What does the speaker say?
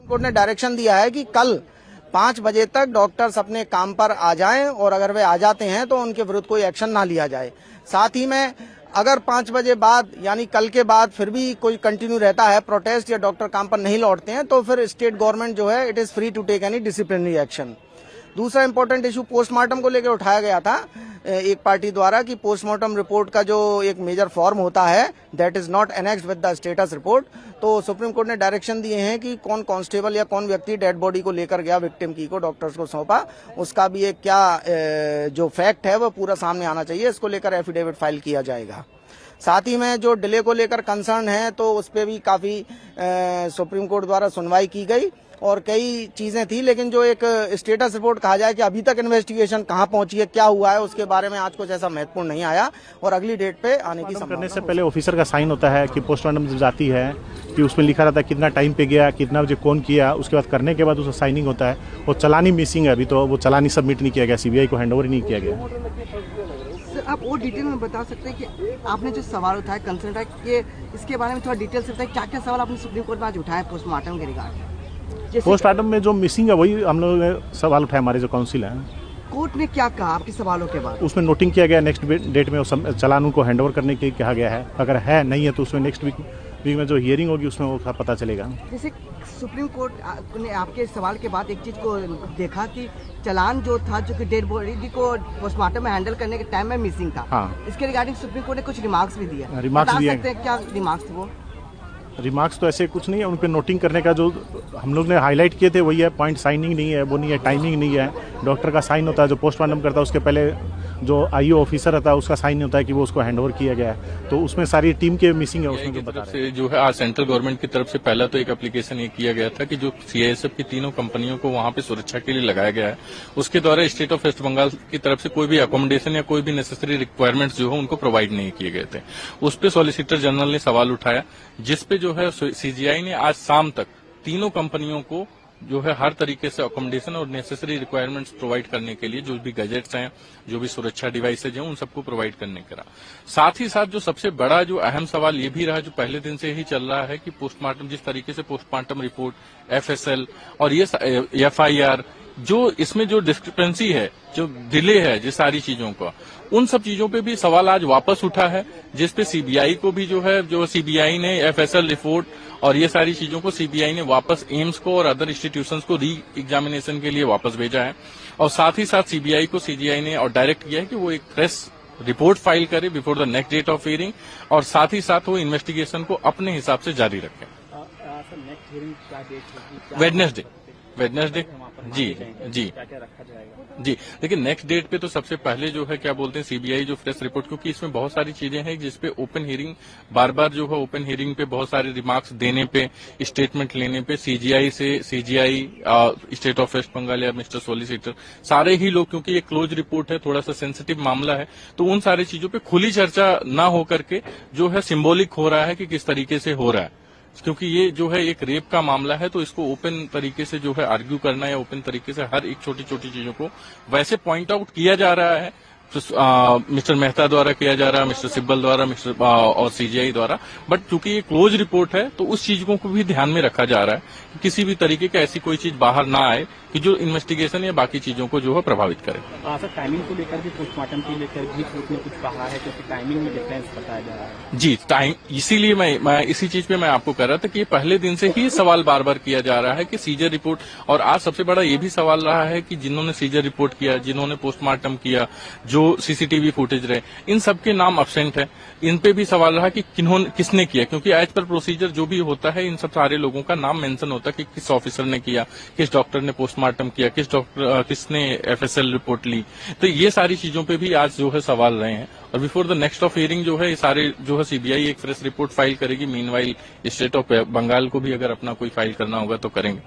Court ने direction दिया है कि कल 5 बजे तक डॉक्टर्स अपने काम पर आ जाएं और अगर वे आ जाते हैं तो उनके विरुद्ध कोई एक्शन ना लिया जाए। साथ ही में अगर 5 बजे बाद यानी कल के बाद फिर भी कोई कंटिन्यू रहता है प्रोटेस्ट या डॉक्टर काम पर नहीं लौटते हैं तो फिर स्टेट गवर्नमेंट जो है it is free to take any disciplinary action. दूसरा इंपॉर्टेंट इशू पोस्टमार्टम को लेकर उठाया गया था एक पार्टी द्वारा कि पोस्टमार्टम रिपोर्ट का जो एक मेजर फॉर्म होता है that is not annexed with the status report. तो सुप्रीम कोर्ट ने डायरेक्शन दिए हैं कि कौन कांस्टेबल या कौन व्यक्ति डेड बॉडी को लेकर गया विक्टिम की को डॉक्टर्स को सौंपा, उसका भी एक क्या जो फैक्ट है वो पूरा सामने आना चाहिए। इसको लेकर एफिडेविट फाइल किया जाएगा। साथ ही में जो डिले को लेकर कंसर्न है तो उस पर भी काफी सुप्रीम कोर्ट द्वारा सुनवाई की गई और कई चीजें थी, लेकिन जो एक स्टेटस रिपोर्ट कहा जाए कि अभी तक इन्वेस्टिगेशन कहां पहुंची है, क्या हुआ है, उसके बारे में आज कुछ ऐसा महत्वपूर्ण नहीं आया और अगली डेट पे आने की संभावना। करने से पहले ऑफिसर का साइन होता है कि पोस्टमार्टम जब जाती है कि उसमें लिखा रहता है कितना टाइम पे गया, कितना बजे कौन किया, उसके बाद करने के बाद उसका साइनिंग होता है। वो चालानी मिसिंग है, अभी तो वो चालानी सबमिट नहीं किया गया, सीबीआई को हैंडओवर नहीं किया गया। आप और डिटेल में बता सकते हैं कि आपने जो सवाल उठाया कंसर्न उठाया कि इसके बारे में थोड़ा डिटेल से बताएं, क्या क्या सवाल आपने सुप्रीम कोर्ट में आज उठाया पोस्टमार्टम के रिगार्ड? पोस्टमार्टम में जो मिसिंग है वही हम लोगों ने सवाल उठाया, हमारे जो काउंसिल है। कोर्ट ने क्या कहा आपके सवालों के बाद? उसमें नोटिंग किया गया, नेक्स्ट डेट में चालान उनको हैंडओवर करने के कहा गया है। अगर है नहीं है तो उसमें नेक्स्ट वीक में जो हियरिंग होगी उसमें वो पता चलेगा। जैसे सुप्रीम कोर्ट ने आपके सवाल के बाद एक चीज को देखा कि चालान जो था जो कि डेड बॉडी को पोस्टमार्टम में हैंडल करने के टाइम में मिसिंग था। हाँ। इसके रिगार्डिंग सुप्रीम कोर्ट ने कुछ रिमार्क्स भी दिए। रिमार्क्स दिए, क्या रिमार्क्स थे वो? रिमार्क्स तो ऐसे कुछ नहीं है, उन पर नोटिंग करने का जो हम लोग ने हाईलाइट किए थे वही है। पॉइंट साइनिंग नहीं है, वो नहीं है, टाइमिंग नहीं है, डॉक्टर का साइन होता है, जो पोस्टमार्टम करता है उसके पहले जो आईओ ऑफिसर रहता है उसका साइन होता है कि वो उसको हैंडओवर किया गया है। तो उसमें सारी टीम के मिसिंग है उसमें जो बता रहे हैं। जो है आज सेंट्रल गवर्नमेंट की तरफ से पहला तो एक एप्लीकेशन ये किया गया था कि जो सीआईएसएफ की तीनों कंपनियों को वहां पे सुरक्षा के लिए लगाया गया है, उसके द्वारा स्टेट ऑफ वेस्ट बंगाल की तरफ से कोई भी अकोमोडेशन या कोई भी नेसेसरी रिक्वायरमेंट्स जो है उनको प्रोवाइड नहीं किए गए थे। उस पर सॉलिसिटर जनरल ने सवाल उठाया, जिसपे जो है सीजीआई ने आज शाम तक तीनों कंपनियों को जो है हर तरीके से अकोमोडेशन और नेसेसरी रिक्वायरमेंट्स प्रोवाइड करने के लिए जो भी गैजेट्स हैं, जो भी सुरक्षा डिवाइसेज हैं, उन सबको प्रोवाइड करने करा। साथ ही साथ जो सबसे बड़ा जो अहम सवाल ये भी रहा, जो पहले दिन से ही चल रहा है कि पोस्टमार्टम जिस तरीके से पोस्टमार्टम रिपोर्ट, एफएसएल और ये एफआईआर, जो इसमें जो डिस्क्रिपेंसी है, जो डिले है, जिस सारी चीजों का, उन सब चीजों पे भी सवाल आज वापस उठा है, जिसपे सीबीआई को भी जो है, जो सीबीआई ने एफएसएल रिपोर्ट और ये सारी चीजों को सीबीआई ने वापस एम्स को और अदर इंस्टीट्यूशंस को री एग्जामिनेशन के लिए वापस भेजा है। और साथ ही साथ सीबीआई को सीजीआई ने और डायरेक्ट किया है कि वो एक प्रेस रिपोर्ट फाइल करे before the next date of hearing और साथ ही साथ वो इन्वेस्टिगेशन को अपने हिसाब से जारी रखें। वेडनेसडे जी जी। लेकिन नेक्स्ट डेट पे तो सबसे पहले जो है क्या बोलते हैं सीबीआई जो फ्रेश रिपोर्ट, क्योंकि इसमें बहुत सारी चीजें हैं जिसपे ओपन हियरिंग बार बार जो है ओपन हियरिंग पे बहुत सारे रिमार्क्स देने पे, स्टेटमेंट लेने पे CGI state of West Bengal या मिस्टर सोलिसिटर सारे ही लोग, क्योंकि ये क्लोज रिपोर्ट है, थोड़ा सा सेंसिटिव मामला है, तो उन सारी चीजों पे खुली चर्चा न हो करके जो है सिंबॉलिक हो रहा है कि किस तरीके से हो रहा है, क्योंकि ये जो है एक रेप का मामला है, तो इसको ओपन तरीके से जो है आर्ग्यू करना या ओपन तरीके से हर एक छोटी छोटी चीजों को वैसे पॉइंट आउट किया जा रहा है, मिस्टर मेहता द्वारा किया जा रहा है, मिस्टर सिब्बल द्वारा, मिस्टर और सीजीआई द्वारा, बट क्योंकि ये क्लोज रिपोर्ट है तो उस चीजों को भी ध्यान में रखा जा रहा है कि किसी भी तरीके का ऐसी कोई चीज बाहर ना आए कि जो इन्वेस्टिगेशन या बाकी चीजों को जो है प्रभावित करे। सर, टाइमिंग को लेकर भी पोस्टमार्टम को लेकर भी कोर्ट ने कुछ कहा है, क्योंकि टाइमिंग में डिफरेंस बताया जा रहा है। जी, टाइम, इसीलिए मैं इसी चीज पे मैं आपको कह रहा था कि पहले दिन से ही सवाल बार बार किया जा रहा है कि सीजर रिपोर्ट, और आज सबसे बड़ा ये भी सवाल रहा है कि जिन्होंने सीजर रिपोर्ट किया, जिन्होंने पोस्टमार्टम किया, जो सीसीटीवी फुटेज रहे, इन सबके नाम अब्सेंट है। इन पे भी सवाल रहा कि किसने किया, क्योंकि एज पर प्रोसीजर जो भी होता है इन सब सारे लोगों का नाम मेंशन होता है कि किस ऑफिसर ने किया, किस डॉक्टर ने पोस्टमार्टम किया, किसने एफएसएल रिपोर्ट ली, तो ये सारी चीजों पे भी आज जो है सवाल रहे हैं। और before the next of hearing जो है ये सारे जो है सीबीआई एक फ्रेश रिपोर्ट फाइल करेगी। मीनवाइल स्टेट ऑफ बंगाल को भी अगर अपना कोई फाइल करना होगा तो करेंगे।